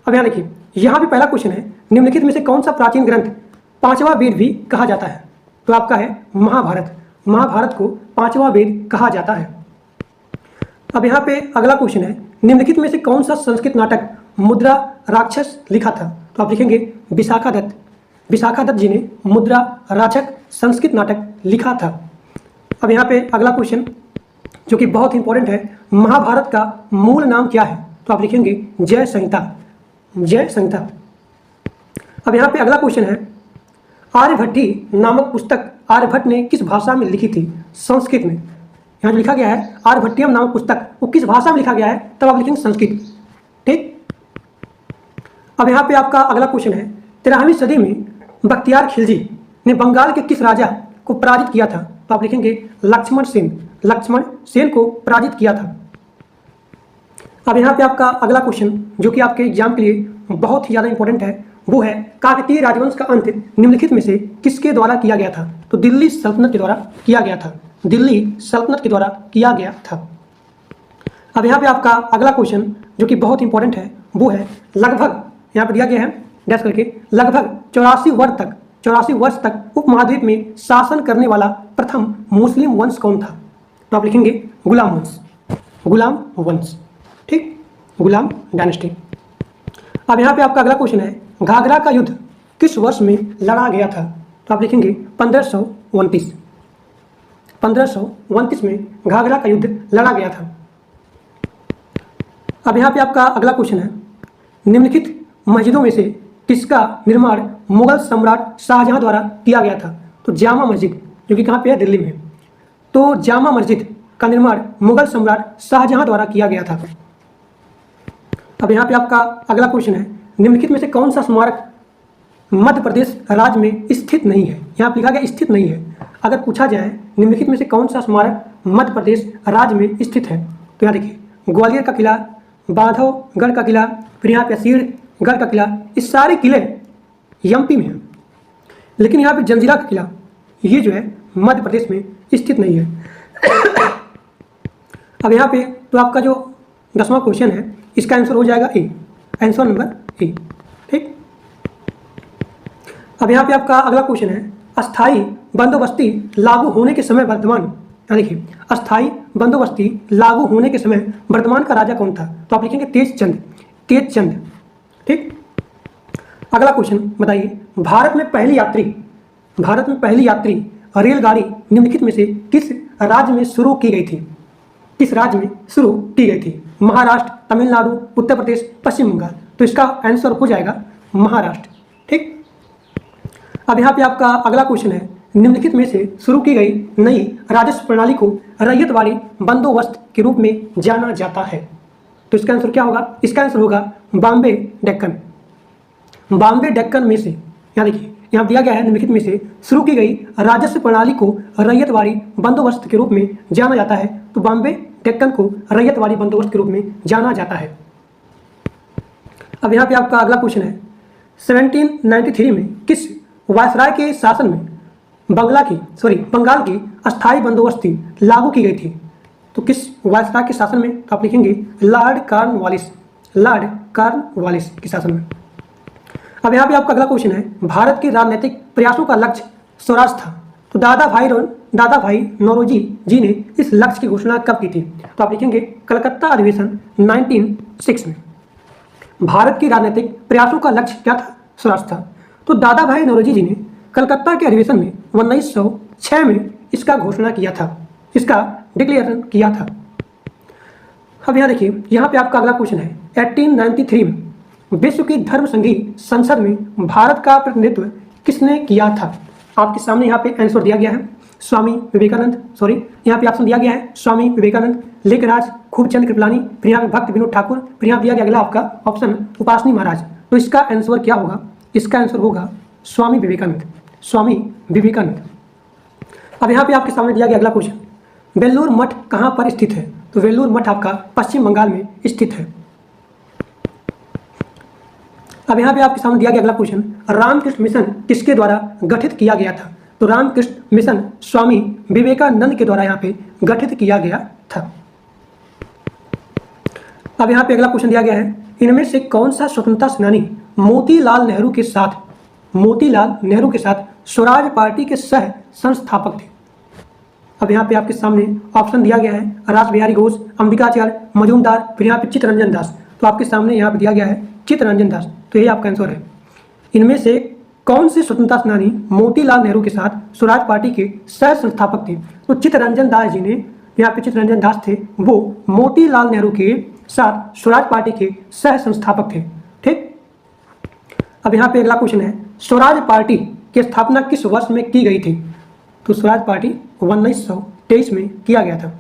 अब यहाँ देखिए, यहाँ भी पहला क्वेश्चन है, निम्नलिखित में से कौन सा प्राचीन ग्रंथ पांचवा वेद भी कहा जाता है? तो आपका है महाभारत। महाभारत को पांचवा वेद कहा जाता है। अब यहाँ पे अगला क्वेश्चन है, निम्नलिखित में से कौन सा संस्कृत नाटक मुद्रा राक्षस लिखा था? तो आप लिखेंगे विशाखा दत्त। विशाखा दत्त जी ने मुद्रा राक्षस संस्कृत नाटक लिखा था। अब यहाँ पे अगला क्वेश्चन जो कि बहुत इंपॉर्टेंट है, महाभारत का मूल नाम क्या है? तो आप लिखेंगे जय संहिता। जय संहिता। अब यहाँ पे अगला क्वेश्चन है, आर्यभट्टी नामक पुस्तक आर्यभट्ट ने किस भाषा में लिखी थी? संस्कृत में। यहाँ जो लिखा गया है आर्यभट्टियम नामक पुस्तक, वो किस भाषा में लिखा गया है? तब आप लिखेंगे संस्कृत। ठीक। अब यहाँ पे आपका अगला क्वेश्चन है, 13वीं सदी में बख्तियार खिलजी ने बंगाल के किस राजा को पराजित किया था? तो आप लिखेंगे लक्ष्मण सेन। लक्ष्मण सेन को पराजित किया था। अब यहाँ पे आपका अगला क्वेश्चन जो कि आपके एग्जाम के लिए बहुत ही ज़्यादा इंपॉर्टेंट है, वो है काकतीय राजवंश का अंत निम्नलिखित में से किसके द्वारा किया गया था? तो दिल्ली सल्तनत के द्वारा किया गया था। दिल्ली सल्तनत के द्वारा किया गया था। अब यहाँ पे आपका अगला क्वेश्चन जो कि बहुत इंपॉर्टेंट है, वो है लगभग, यहाँ पे दिया गया है डैश करके, लगभग 84 वर्ष तक उपमहाद्वीप में शासन करने वाला प्रथम मुस्लिम वंश कौन था? तो आप लिखेंगे गुलाम वंश। गुलाम वंश। ठीक, गुलाम डायनेस्टी। अब यहाँ पे आपका अगला क्वेश्चन है, घाघरा का युद्ध किस वर्ष में लड़ा गया था? तो आप लिखेंगे 1529। 1529 में घाघरा का युद्ध लड़ा गया था। अब यहाँ पे आपका अगला क्वेश्चन है, निम्नलिखित मस्जिदों में से किसका निर्माण मुगल सम्राट शाहजहां द्वारा किया गया था? तो जामा मस्जिद, जो कि कहाँ पे है? दिल्ली में। तो जामा मस्जिद का निर्माण मुगल सम्राट शाहजहां द्वारा किया गया था। अब यहाँ पे आपका अगला क्वेश्चन है, निम्नलिखित में से कौन सा स्मारक मध्य प्रदेश राज्य में स्थित नहीं है? यहाँ पे लिखा गया स्थित नहीं है। अगर पूछा जाए निम्नलिखित में से कौन सा स्मारक मध्य प्रदेश राज्य में स्थित है, तो यहाँ देखिए ग्वालियर का किला, बांधवगढ़ का किला, फिर यहाँ पे असीरगढ़ का किला, इस सारे किले एमपी में हैं, लेकिन यहाँ पे जंजीरा का किला ये जो है मध्य प्रदेश में स्थित नहीं है। अब यहाँ पे तो आपका जो 10वां क्वेश्चन है, इसका आंसर हो जाएगा ए, आंसर नंबर ए। ठीक। अब यहाँ पे आपका अगला क्वेश्चन है, अस्थाई बंदोबस्ती लागू होने के समय वर्तमान, देखिए अस्थाई बंदोबस्ती लागू होने के समय वर्तमान का राजा कौन था? तो आप लिखेंगे तेजचंद। तेजचंद। ठीक। अगला क्वेश्चन बताइए, भारत में पहली यात्री रेलगाड़ी निम्नलिखित में से किस राज्य में शुरू की गई थी? किस राज्य में शुरू की गई थी? महाराष्ट्र, तमिलनाडु, उत्तर प्रदेश, पश्चिम बंगाल। तो इसका आंसर हो जाएगा महाराष्ट्र। ठीक। अब यहाँ पे आपका अगला क्वेश्चन है, निम्नलिखित में से शुरू की गई नई राजस्व प्रणाली को रैयतवाड़ी बंदोबस्त के रूप में जाना जाता है। तो इसका आंसर क्या होगा? इसका आंसर होगा बॉम्बे डेक्कन। बॉम्बे डेक्कन में से, यहाँ देखिए यहाँ दिया गया है, निम्नलिखित में से शुरू की गई राजस्व प्रणाली को रैयतवाड़ी बंदोबस्त के रूप में जाना जाता है। तो बॉम्बे डेक्कन को रैयतवाड़ी बंदोबस्त के रूप में जाना जाता है। अब यहाँ पे आपका अगला क्वेश्चन है, 1793 में किस वायसराय के शासन में बंगाल की अस्थायी बंदोबस्ती लागू की गई थी? तो किस वायसराय के शासन में? तो आप लिखेंगे लॉर्ड कॉर्नवालिस के शासन में। अब यहाँ पे आपका अगला क्वेश्चन है, भारत के राजनीतिक प्रयासों का लक्ष्य स्वराज था। तो दादा भाई नौरोजी जी ने इस लक्ष्य की घोषणा कब की थी? तो आप लिखेंगे कलकत्ता अधिवेशन 1906 में। भारत की राजनीतिक प्रयासों का लक्ष्य क्या था? स्वराज था। तो दादा भाई नौरोजी जी ने कलकत्ता के अधिवेशन में 1906 में इसका घोषणा किया था, इसका डिक्लेरेशन किया था। अब यहाँ देखिए, यहाँ पे आपका अगला क्वेश्चन है, 1893 में विश्व की धर्म संघी संसद में भारत का प्रतिनिधित्व किसने किया था? आपके सामने यहाँ पे आंसर दिया गया है, स्वामी विवेकानंद, यहाँ पे ऑप्शन दिया गया है स्वामी विवेकानंद, लेखराज खूबचंद कृपलानी, फिर यहाँ पे भक्त विनोद ठाकुर, फिर यहाँ दिया गया अगला आपका ऑप्शन उपासनी महाराज। तो इसका आंसर क्या होगा? इसका आंसर होगा स्वामी विवेकानंद। अब यहाँ पे आपके सामने दिया गया अगला क्वेश्चन, वेल्लूर मठ कहाँ पर स्थित है? तो वेल्लूर मठ आपका पश्चिम बंगाल में स्थित है। अब यहाँ पे आपके सामने दिया गया अगला क्वेश्चन, रामकृष्ण मिशन किसके द्वारा गठित किया गया था? तो रामकृष्ण मिशन स्वामी विवेकानंद के द्वारा यहाँ पे गठित किया गया था। अब यहाँ पे अगला क्वेश्चन दिया गया है, इनमें से कौन सा स्वतंत्रता सेनानी मोतीलाल नेहरू के साथ स्वराज पार्टी के सह संस्थापक थे? अब यहाँ पे आपके सामने ऑप्शन दिया गया है, रास बिहारी घोष, अंबिकाचार्य मजूमदार, फिर यहाँ पे चित्तरंजन दास। तो आपके सामने यहाँ पे दिया गया है चित्तरंजन दास, तो यही आपका आंसर है। इनमें से कौन से स्वतंत्रता सेनानी मोतीलाल नेहरू के साथ स्वराज पार्टी के सह संस्थापक थे? तो चित्तरंजन दास जी ने, यहाँ पे चित्तरंजन दास थे, वो मोतीलाल नेहरू के साथ स्वराज पार्टी के सह संस्थापक थे। ठीक, अब यहाँ पे अगला क्वेश्चन है, स्वराज पार्टी की स्थापना किस वर्ष में की गई थी? तो स्वराज पार्टी 1923 में किया गया था।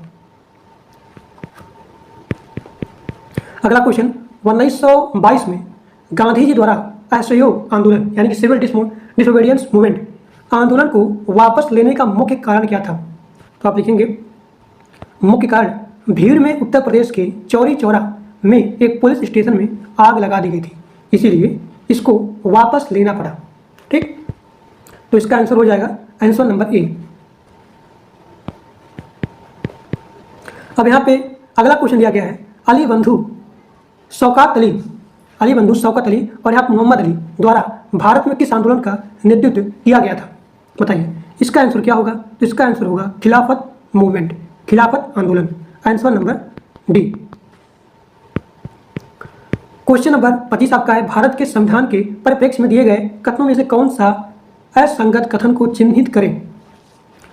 अगला क्वेश्चन, 1922 में गांधी जी द्वारा असहयोग आंदोलन यानी कि सिविल डिसोबीडियंस मूवमेंट आंदोलन को वापस लेने का मुख्य कारण क्या था? तो आप लिखेंगे, मुख्य कारण भीड़ में उत्तर प्रदेश के चौरी चौरा में एक पुलिस स्टेशन में आग लगा दी गई थी, इसीलिए इसको वापस लेना पड़ा। ठीक, तो इसका आंसर हो जाएगा आंसर नंबर ए। अब यहाँ पे अगला क्वेश्चन दिया गया है, अली बंधु शौकत अली और यहाँ मोहम्मद अली द्वारा भारत में किस आंदोलन का नेतृत्व किया गया था? बताइए, इसका आंसर क्या होगा? तो इसका आंसर होगा खिलाफत मूवमेंट, खिलाफत आंदोलन, answer number D. Question number 25 आपका है, भारत के संविधान के परिप्रेक्ष्य में दिए गए कथनों में से कौन सा असंगत कथन को चिन्हित करें?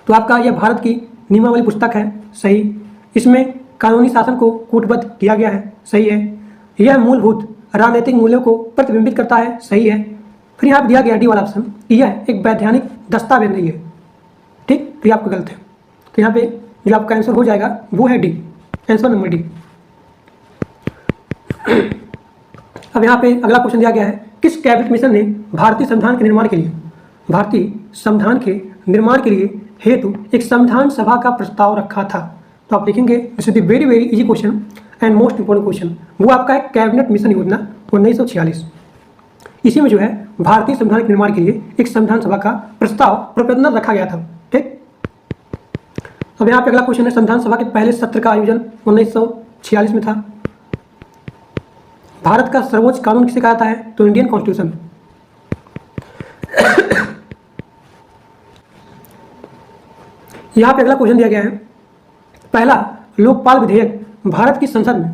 तो आपका यह भारत की नियमावली पुस्तक है, सही। इसमें कानूनी शासन को कूटबद्ध किया गया है, सही है। यह मूलभूत राजनीतिक मूल्यों को प्रतिबिंबित करता है, सही है। फिर यहाँ पर दिया गया डी वाला ऑप्शन, यह एक वैधानिक दस्तावेज नहीं है। ठीक, तो ये आपका गलत है। तो यहाँ पे जो आपका आंसर हो जाएगा वो है डी, आंसर नंबर डी। अब यहाँ पे अगला क्वेश्चन दिया गया है, किस कैबिनेट मिशन ने भारतीय संविधान के निर्माण के लिए हेतु एक संविधान सभा का प्रस्ताव रखा था? तो आप लिखेंगे, this is the very very easy question and most important question. वो आपका है कैबिनेट मिशन योजना 1946। इसी में जो है भारतीय संविधान के निर्माण के लिए एक संविधान सभा का प्रस्ताव प्रतिबंध रखा गया था। ठीक, अब यहाँ पे अगला क्वेश्चन है, संविधान सभा के पहले सत्र का आयोजन 1946 में था। भारत का सर्वोच्च कानून किसे कहा जाता है? तो इंडियन कॉन्स्टिट्यूशन। यहाँ पे अगला क्वेश्चन दिया गया है, पहला लोकपाल विधेयक भारत की संसद में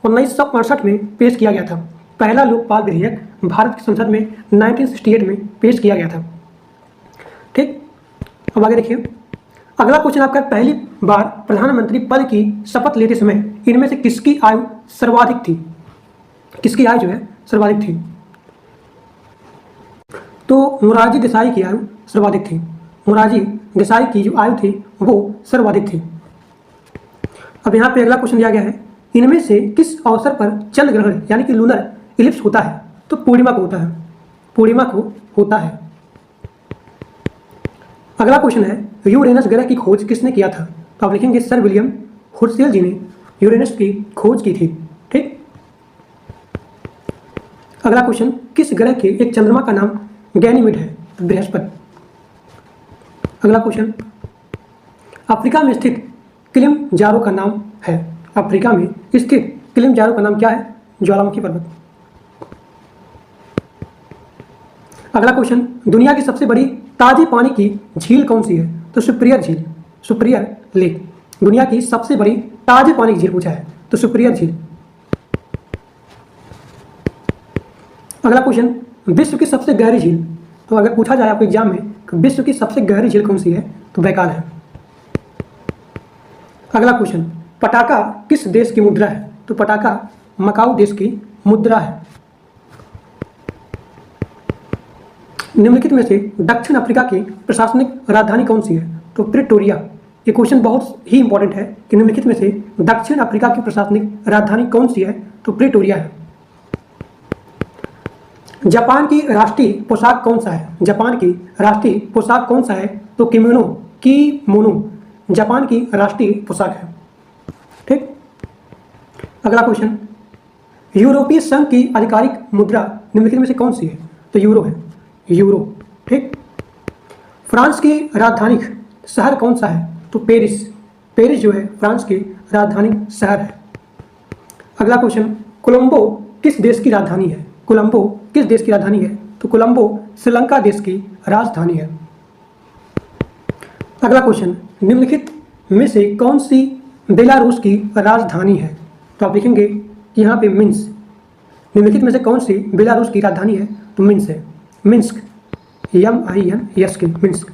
1968 में पेश किया गया था। पहला लोकपाल विधेयक भारत की संसद में 1968 में पेश किया गया था। ठीक, अब आगे देखिए, अगला क्वेश्चन आपका, पहली बार प्रधानमंत्री पद की शपथ लेते समय इनमें से किसकी आयु सर्वाधिक थी? किसकी आयु जो है सर्वाधिक थी? तो मोरारजी देसाई की आयु सर्वाधिक थी। मोरारजी देसाई की जो आयु थी वो सर्वाधिक थी। अब यहाँ पे अगला क्वेश्चन दिया गया है, इनमें से किस अवसर पर चंद्र ग्रहण यानी कि लूनर इलिप्स होता है? तो पूर्णिमा को होता है, पूर्णिमा को होता है। अगला क्वेश्चन है, यूरेनस ग्रह की खोज किसने किया था? तो आप लिखेंगे, सर विलियम हुर्सेल जी ने यूरेनस की खोज की थी। ठीक, अगला क्वेश्चन, किस ग्रह के एक चंद्रमा का नाम गैनीमेड है? तो बृहस्पति। अगला क्वेश्चन, अफ्रीका में स्थित किलिमंजारो का नाम है? अफ्रीका में स्थित किलिमंजारो का नाम क्या है? ज्वालामुखी पर्वत। अगला क्वेश्चन, दुनिया की सबसे बड़ी ताजे पानी की झील कौन सी है? तो सुपीरियर झील, सुपीरियर लेक। दुनिया की सबसे बड़ी ताजे पानी की झील पूछा है, तो सुपीरियर झील। अगला क्वेश्चन, विश्व की सबसे गहरी झील। तो अगर पूछा जाए आपको एग्जाम में कि विश्व की सबसे गहरी झील कौन सी है, तो बैकाल है। अगला क्वेश्चन, पटाका किस देश की मुद्रा है? तो पटाका मकाऊ देश की मुद्रा है। निम्नलिखित में से दक्षिण अफ्रीका की प्रशासनिक राजधानी कौन सी है? तो प्रिटोरिया। ये क्वेश्चन बहुत ही इंपॉर्टेंट है कि निम्नलिखित में से दक्षिण अफ्रीका की प्रशासनिक राजधानी कौन सी है? तो प्रिटोरिया है। जापान की राष्ट्रीय पोशाक कौन सा है? जापान की राष्ट्रीय पोशाक कौन सा है? तो किमोनो जापान की राष्ट्रीय पोशाक है। ठीक, अगला क्वेश्चन, यूरोपीय संघ की आधिकारिक मुद्रा निम्नलिखित में से कौन सी है? तो यूरो है, यूरो। ठीक, फ्रांस की राजधानी शहर कौन सा है? तो पेरिस। पेरिस जो है फ्रांस की राजधानी शहर है। अगला क्वेश्चन, कोलंबो किस देश की राजधानी है? कोलंबो किस देश की राजधानी है? तो कोलंबो श्रीलंका देश की राजधानी है। अगला क्वेश्चन, निम्नलिखित में से कौन सी बेलारूस की राजधानी है? तो आप लिखेंगे कि यहाँ पे मिन्स्क। निम्नलिखित में से कौन सी बेलारूस की राजधानी है? तो मिन्स्क है, मिन्स्क, MINSK, मिन्स्क।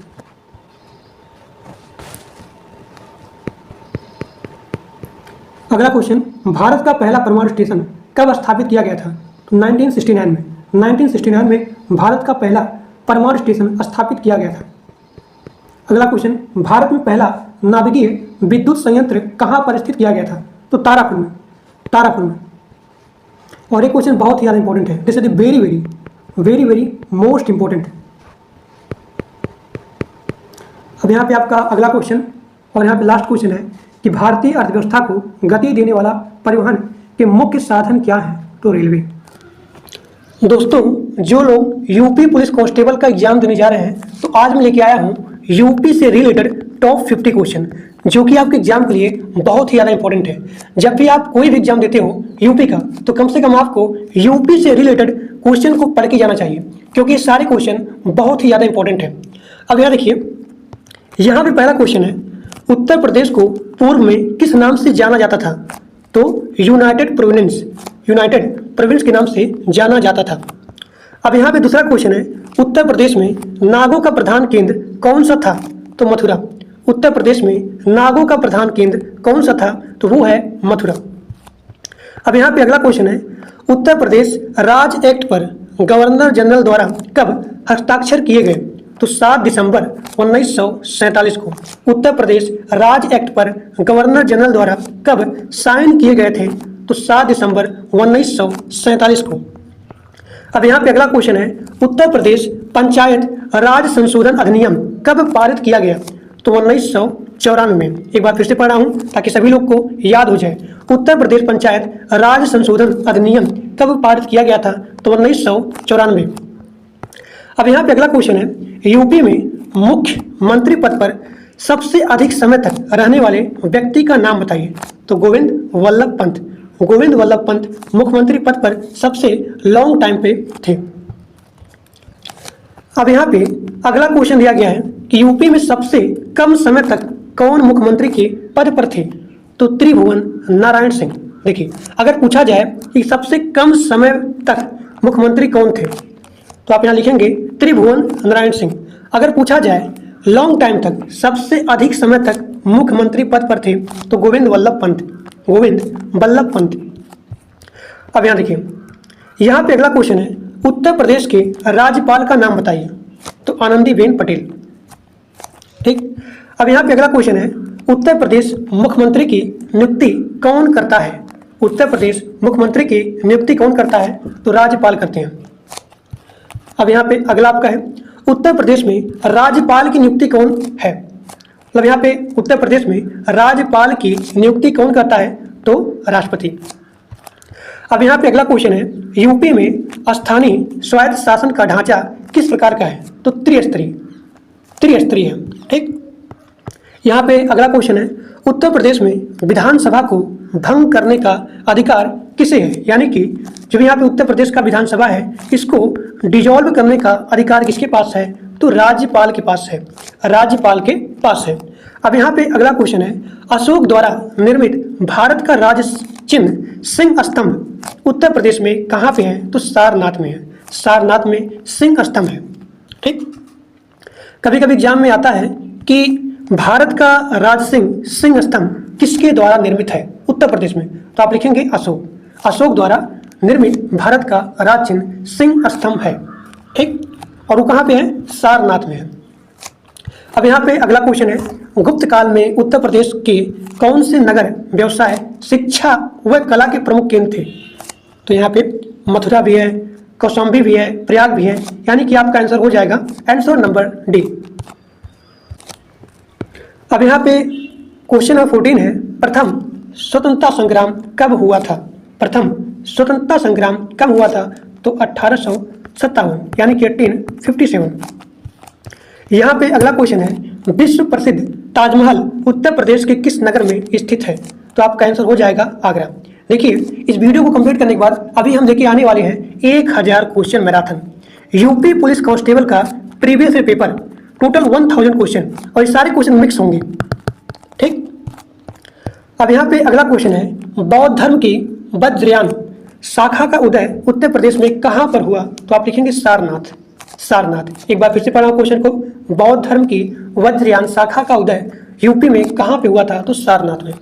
अगला क्वेश्चन, भारत का पहला परमाणु स्टेशन कब स्थापित किया गया था? तो 1969 में। 1969 में भारत का पहला परमाणु स्टेशन स्थापित किया गया था। अगला क्वेश्चन, भारत में पहला नाभिकीय विद्युत संयंत्र कहाँ पर स्थित किया गया था? तो तारापुर में, तारापुर में। और एक क्वेश्चन बहुत ही ज़्यादा इंपॉर्टेंट है, this is very very very very most important. अब यहाँ पे आपका अगला क्वेश्चन और यहाँ पे लास्ट क्वेश्चन है कि भारतीय अर्थव्यवस्था को गति देने वाला परिवहन के मुख्य साधन क्या है? तो रेलवे। दोस्तों, जो लोग यूपी पुलिस कांस्टेबल का एग्जाम देने जा रहे हैं, तो आज मैं लेके आया हूँ यूपी से रिलेटेड टॉप 50 क्वेश्चन, जो कि आपके एग्जाम के लिए बहुत ही ज़्यादा इंपॉर्टेंट है। जब भी आप कोई भी एग्जाम देते हो यूपी का, तो कम से कम आपको यूपी से रिलेटेड क्वेश्चन को पढ़ के जाना चाहिए, क्योंकि ये सारे क्वेश्चन बहुत ही ज़्यादा इंपॉर्टेंट है। अब यहाँ देखिए, यहाँ पे पहला क्वेश्चन है, उत्तर प्रदेश को पूर्व में किस नाम से जाना जाता था? तो यूनाइटेड प्रोविंस, यूनाइटेड प्रोविंस के नाम से जाना जाता था। अब यहाँ पे दूसरा क्वेश्चन है, उत्तर प्रदेश में नागों का प्रधान केंद्र कौन सा था? तो मथुरा। उत्तर प्रदेश में नागों का प्रधान केंद्र कौन सा था? तो वो है मथुरा। अब यहाँ पे अगला क्वेश्चन है, उत्तर प्रदेश राज्य एक्ट पर गवर्नर जनरल द्वारा कब हस्ताक्षर किए गए? तो 7 दिसंबर 1947 को उत्तर प्रदेश राज्य एक्ट पर गवर्नर जनरल द्वारा कब साइन किए गए थे? तो 7 दिसंबर 1947 को। अब यहाँ पे अगला क्वेश्चन है, उत्तर प्रदेश पंचायत राज संशोधन अधिनियम कब पारित किया गया? तो 1994 में। एक बार फिर से पढ़ रहा हूँ ताकि सभी लोग को याद हो जाए। उत्तर प्रदेश पंचायत राज संशोधन अधिनियम कब पारित किया गया था? तो 1994। अब यहाँ पे अगला क्वेश्चन है, यूपी में मुख्यमंत्री पद पर सबसे अधिक समय तक रहने वाले व्यक्ति का नाम बताइए। तो गोविंद वल्लभ पंत। गोविंद वल्लभ पंत मुख्यमंत्री पद पर सबसे लॉन्ग टाइम पे थे। अब यहाँ पे अगला क्वेश्चन दिया गया है कि यूपी में सबसे कम समय तक कौन मुख्यमंत्री के पद पर थे? तो त्रिभुवन नारायण सिंह। देखिए, अगर पूछा जाए कि सबसे कम समय तक मुख्यमंत्री कौन थे, तो आप यहाँ लिखेंगे त्रिभुवन नारायण सिंह। अगर पूछा जाए लॉन्ग टाइम तक सबसे अधिक समय तक मुख्यमंत्री पद पर थे, तो गोविंद वल्लभ पंत, गोविंद वल्लभ पंत। अब यहाँ देखिए, यहाँ पे अगला क्वेश्चन है, उत्तर प्रदेश के राज्यपाल का नाम बताइए। तो आनंदीबेन पटेल। ठीक। अब यहाँ पे अगला क्वेश्चन है, उत्तर प्रदेश मुख्यमंत्री की नियुक्ति कौन करता है? उत्तर प्रदेश मुख्यमंत्री की नियुक्ति कौन करता है? तो राज्यपाल करते हैं। अब यहाँ पे अगला आपका है, उत्तर प्रदेश में राज्यपाल की नियुक्ति कौन है? मतलब यहाँ पे उत्तर प्रदेश में राज्यपाल की नियुक्ति कौन करता है? तो राष्ट्रपति। अब यहाँ पे अगला क्वेश्चन है, यूपी में स्थानीय स्वायत्त शासन का ढांचा किस प्रकार का है? तो त्रिस्तरीय, त्रिस्तरीय है। ठीक। यहाँ पे अगला क्वेश्चन है, उत्तर प्रदेश में विधानसभा को भंग करने का अधिकार किसे है? यानी कि जो यहाँ पे उत्तर प्रदेश का विधानसभा है, इसको डिजॉल्व करने का अधिकार किसके पास है? तो राज्यपाल के पास है, राज्यपाल के पास है। अब यहाँ पे अगला क्वेश्चन है, अशोक द्वारा निर्मित भारत का राज्य चिन्ह सिंह स्तंभ उत्तर प्रदेश में कहाँ पे है? तो सारनाथ में है, सारनाथ में सिंह स्तंभ है। ठीक। कभी कभी एग्जाम में आता है कि भारत का राज सिंह स्तंभ किसके द्वारा निर्मित है उत्तर प्रदेश में? तो आप लिखेंगे अशोक, अशोक द्वारा निर्मित भारत का राज चिन्ह सिंह स्तंभ है। ठीक। और वो कहाँ पे है? सारनाथ में है। अब यहाँ पे अगला क्वेश्चन है, गुप्त काल में उत्तर प्रदेश के कौन से नगर व्यवसाय, शिक्षा व कला के प्रमुख केंद्र थे? तो यहाँ पे मथुरा भी है, कौशाम्बी भी है, प्रयाग भी है, यानी कि आपका आंसर हो जाएगा आंसर नंबर डी। अब यहाँ पे क्वेश्चन नंबर 14 है, प्रथम स्वतंत्रता संग्राम कब हुआ था? प्रथम स्वतंत्रता संग्राम कब हुआ था? तो 1857, यानी कि 1857। यहाँ पे अगला क्वेश्चन है, विश्व प्रसिद्ध ताजमहल उत्तर प्रदेश के किस नगर में स्थित है? तो आपका आंसर हो जाएगा आगरा। देखिए, इस वीडियो को कंप्लीट करने के बाद अभी हम लेके आने वाले हैं 1000 question marathon UP police constable का previous year paper, total 1000 question, और ये सारे क्वेश्चन मिक्स होंगे। ठीक, अब यहाँ पे अगला क्वेश्चन है, बौद्ध धर्म की वज्रयान शाखा का उदय उत्तर प्रदेश में कहाँ पर हुआ? तो आप लिखेंगे सारनाथ। सारनाथ। एक बार फिर से पढ़ा क्वेश्चन को, बौद्ध धर्म की वज्रयान शाखा का उदय यूपी में कहाँ पे हुआ था? तो सारनाथ में।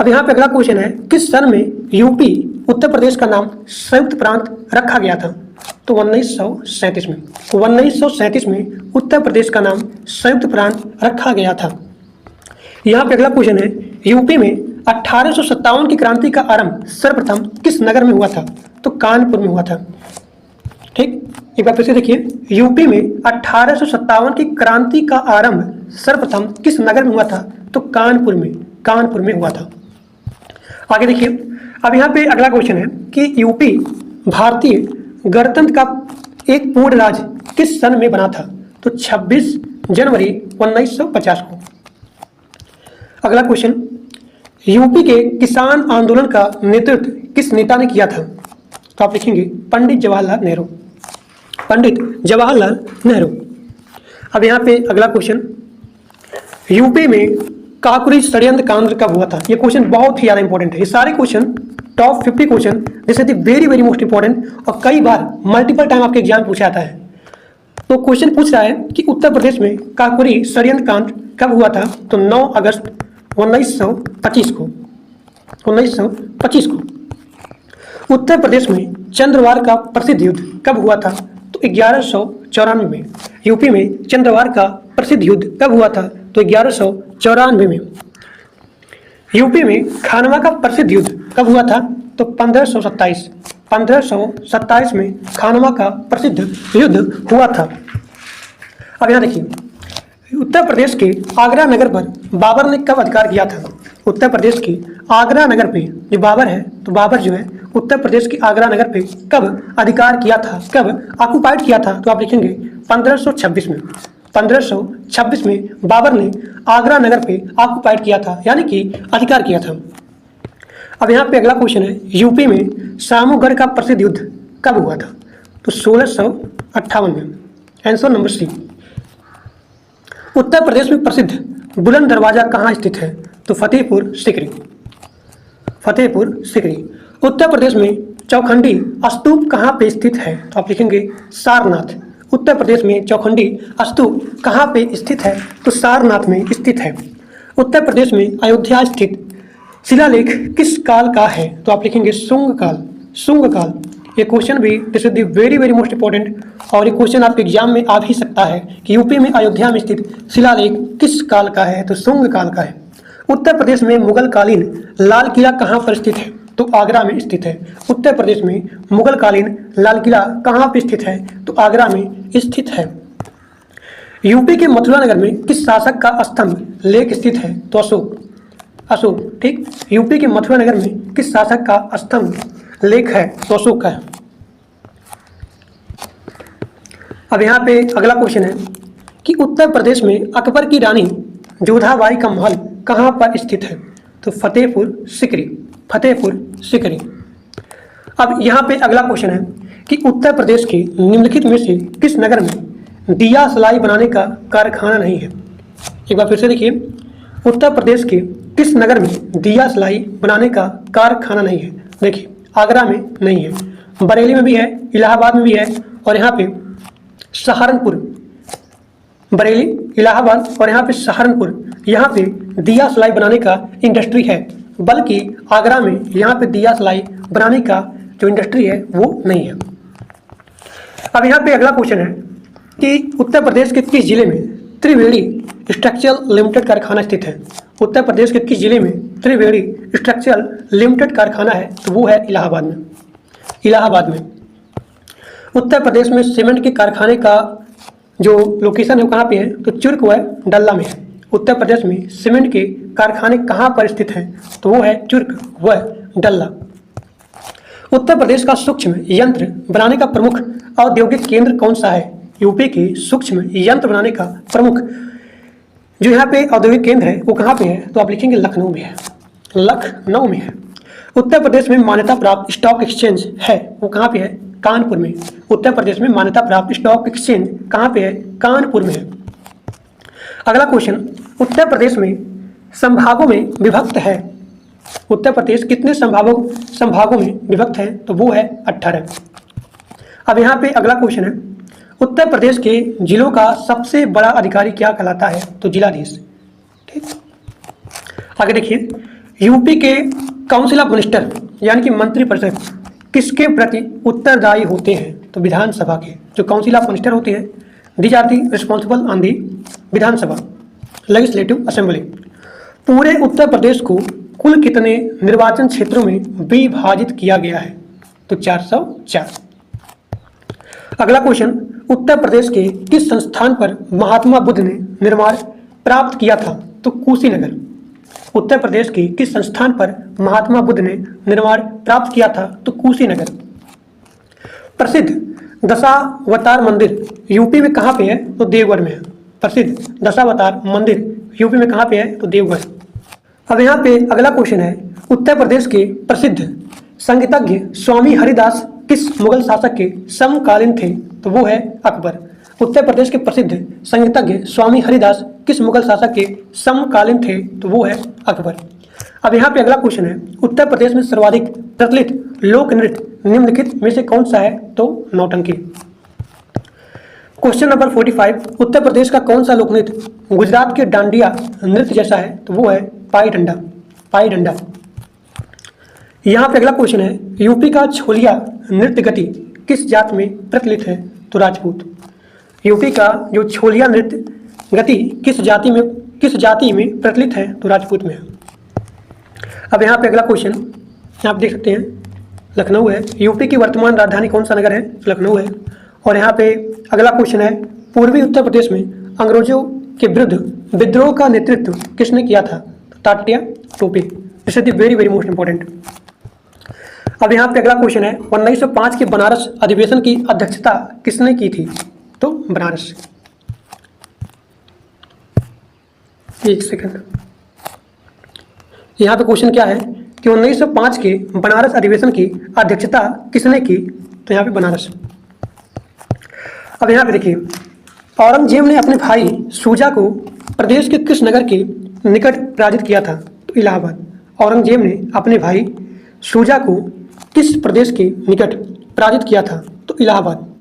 अब यहाँ पे अगला क्वेश्चन है, किस सन में यूपी उत्तर प्रदेश का नाम संयुक्त प्रांत रखा गया था? तो 1937 में। 1937 में उत्तर प्रदेश का नाम संयुक्त प्रांत रखा गया था। यहाँ पे अगला क्वेश्चन है, यूपी में 1857 की क्रांति का आरंभ सर्वप्रथम किस नगर में हुआ था? तो कानपुर में हुआ था। ठीक, एक बार फिर से देखिए, यूपी में 1857 की क्रांति का आरंभ सर्वप्रथम किस नगर में हुआ था? तो कानपुर में हुआ था। आगे देखिए, अब यहाँ पे अगला क्वेश्चन है कि यूपी भारतीय गणतंत्र का एक पूर्ण राज्य किस सन में बना था? तो 26 जनवरी 1950 को। अगला क्वेश्चन, यूपी के किसान आंदोलन का नेतृत्व किस नेता ने किया था? तो आप लिखेंगे पंडित जवाहरलाल नेहरू। पंडित जवाहरलाल नेहरू। अब यहाँ पे अगला क्वेश्चन, यूपी में काकोरी षड्यंत्र कांड कब हुआ था? ये क्वेश्चन बहुत ही ज़्यादा इंपॉर्टेंट है। ये सारे question top 50 question, this is the very very most important, और कई बार मल्टीपल टाइम आपके एग्जाम पूछा जाता है। तो क्वेश्चन पूछ रहा है कि उत्तर प्रदेश में काकोरी षड्यंत्र कांड कब हुआ था? तो 9 अगस्त 1925 को। 1925 को। उत्तर प्रदेश में चंद्रवार का प्रसिद्ध युद्ध कब हुआ था? तो 1194 में। यूपी में चंद्रवार का प्रसिद्ध युद्ध कब हुआ था? तो 1194 में। यूपी में खानवा का प्रसिद्ध युद्ध कब हुआ था? तो 1527। 1527 में खानवा का प्रसिद्ध युद्ध हुआ था। अब यहाँ देखिए, उत्तर प्रदेश के आगरा नगर पर बाबर ने कब अधिकार किया था? उत्तर प्रदेश के आगरा नगर पे जो बाबर है, तो बाबर जो है उत्तर प्रदेश के आगरा नगर पे कब अधिकार किया था, कब ऑक्युपाइड किया था? तो आप लिखेंगे 1526 में। 1526 में बाबर ने आगरा नगर पे ऑक्युपाइड किया था, यानी कि अधिकार किया था। अब यहाँ पे अगला क्वेश्चन है, यूपी में सामूगढ़ का प्रसिद्ध युद्ध कब हुआ था? तो 1658 में। Answer number C. Uttar Pradesh में प्रसिद्ध बुलंद दरवाजा कहाँ स्थित है? तो फतेहपुर सीकरी। फतेहपुर सीकरी। उत्तर प्रदेश में चौखंडी स्तूप कहाँ पे स्थित है? तो आप लिखेंगे सारनाथ। उत्तर प्रदेश में चौखंडी स्तूप कहाँ पे स्थित है? तो सारनाथ में स्थित है। उत्तर प्रदेश में अयोध्या स्थित शिलालेख किस काल का है? तो आप लिखेंगे शुंग काल। शुंग काल। ये क्वेश्चन भी this is the very very most important, और ये क्वेश्चन आपके एग्जाम में आ भी सकता है कि यूपी में अयोध्या में स्थित शिलालेख किस काल का है? तो शुंग काल का है। उत्तर प्रदेश में मुगल कालीन लाल किला कहाँ पर स्थित है? तो आगरा में स्थित है। उत्तर प्रदेश में मुगल कालीन लाल किला कहाँ पर स्थित है? तो आगरा में स्थित है। यूपी के मथुरा नगर में किस शासक का स्तंभ लेख स्थित है? तो अशोक। अशोक। ठीक, यूपी के मथुरा नगर में किस शासक का स्तंभ लेख है? तो अशोक का है। अब यहाँ पे अगला क्वेश्चन है कि उत्तर प्रदेश में अकबर की रानी जोधाबाई का महल कहाँ पर स्थित है? तो फतेहपुर सीकरी। फतेहपुर सीकरी। अब यहाँ पे अगला क्वेश्चन है कि उत्तर प्रदेश के निम्नलिखित में से किस नगर में दिया सलाई बनाने का कारखाना नहीं है? एक बार फिर से देखिए, उत्तर प्रदेश के किस नगर में दिया सलाई बनाने का कारखाना नहीं है? देखिए, आगरा में नहीं है, बरेली में भी है, इलाहाबाद में भी है, और यहाँ पे सहारनपुर। बरेली, इलाहाबाद और यहाँ पे सहारनपुर, यहाँ पे दिया सलाई बनाने का इंडस्ट्री है, बल्कि आगरा में यहाँ पे दिया सलाई बनाने का जो इंडस्ट्री है वो नहीं है। अब यहाँ पे अगला क्वेश्चन है कि उत्तर प्रदेश के किस जिले में त्रिवेणी स्ट्रक्चरल लिमिटेड कारखाना स्थित है? उत्तर प्रदेश के किस जिले में त्रिवेणी स्ट्रक्चरल लिमिटेड कारखाना है? तो वो है इलाहाबाद में। इलाहाबाद में। उत्तर प्रदेश में सीमेंट के कारखाने का जो लोकेशन है वो कहाँ पे है? तो चुर्क व डल्ला में है। उत्तर प्रदेश में सीमेंट के कारखाने कहाँ पर स्थित हैं? तो वो है चुर्क व डल्ला। उत्तर प्रदेश का सूक्ष्म यंत्र बनाने का प्रमुख औद्योगिक केंद्र कौन सा है? यूपी के सूक्ष्म यंत्र बनाने का प्रमुख जो यहाँ पे औद्योगिक केंद्र है वो कहाँ पे है? तो आप लिखेंगे लखनऊ में है। लखनऊ में है। उत्तर प्रदेश में मान्यता प्राप्त स्टॉक एक्सचेंज है वो कहाँ पे है? कानपुर में। उत्तर प्रदेश में मान्यता प्राप्त स्टॉक एक्सचेंज कहाँ पे है? कानपुर में है। अगला क्वेश्चन, उत्तर प्रदेश में संभागों में विभक्त है। उत्तर प्रदेश कितने संभागों में विभक्त है? तो वो है 18। अब यहाँ पे अगला क्वेश्चन है, उत्तर प्रदेश के जिलों का सबसे बड़ा अधिकारी क्या कहलाता है? तो जिलाधीश। ठीक, आगे देखिए, यूपी के काउंसिल ऑफ मिनिस्टर यानी कि मंत्रिपरिषद किसके प्रति उत्तरदायी होते हैं? तो विधानसभा के। जो काउंसिल ऑफ मिनिस्टर होते हैं, these are the responsible on the Vidhan Sabha, legislative assembly. पूरे उत्तर प्रदेश को कुल कितने निर्वाचन क्षेत्रों में विभाजित किया गया है? तो 404। अगला क्वेश्चन, उत्तर प्रदेश के किस संस्थान पर महात्मा बुद्ध ने निर्माण प्राप्त किया था? तो कुशीनगर। उत्तर प्रदेश के किस संस्थान पर महात्मा बुद्ध ने निर्माण प्राप्त किया था? तो कुशीनगर। प्रसिद्ध दशावतार मंदिर यूपी में कहाँ पे है? तो देवघर में है। प्रसिद्ध दशावतार मंदिर यूपी में कहाँ पे है? तो देवघर। अब यहाँ पे अगला क्वेश्चन है, उत्तर प्रदेश के प्रसिद्ध संगीतज्ञ स्वामी हरिदास किस मुगल शासक के समकालीन थे? तो वो है अकबर। उत्तर प्रदेश के प्रसिद्ध संगीतज्ञ स्वामी हरिदास किस मुगल शासक के समकालीन थे? तो वो है अकबर। अब यहाँ पे अगला क्वेश्चन है, उत्तर प्रदेश में सर्वाधिक प्रचलित लोक नृत्य निम्नलिखित में से कौन सा है? तो नौटंकी। क्वेश्चन नंबर 45, उत्तर प्रदेश का कौन सा लोक नृत्य गुजरात के डांडिया नृत्य जैसा है? तो वो है पाई डंडा। पाई डंडा। यहाँ पे अगला क्वेश्चन है, यूपी का छोलिया नृत्य गति किस जात में प्रचलित है? तो राजपूत। यूपी का जो छोलिया नृत्य गति किस जाति में प्रचलित है? तो राजपूत में है। अब यहाँ पे अगला क्वेश्चन आप देख सकते हैं, लखनऊ है। यूपी की वर्तमान राजधानी कौन सा नगर है? तो लखनऊ है। और यहाँ पे अगला क्वेश्चन है, पूर्वी उत्तर प्रदेश में अंग्रेजों के विरुद्ध विद्रोह का नेतृत्व किसने किया था? तो Tatya Tope. This is the very very most important. अब यहाँ पे अगला क्वेश्चन है, 1905 के बनारस अधिवेशन की अध्यक्षता किसने की थी? तो बनारस। एक सेकंड, यहाँ पे क्वेश्चन क्या है कि 1905 के बनारस अधिवेशन की अध्यक्षता किसने की? तो यहाँ पे बनारस। अब यहाँ पे देखिए, औरंगजेब ने अपने भाई शुजा को प्रदेश के किस नगर के निकट पराजित किया था? तो इलाहाबाद। औरंगजेब ने अपने भाई शुजा को किस प्रदेश के निकट पराजित किया था? तो इलाहाबाद।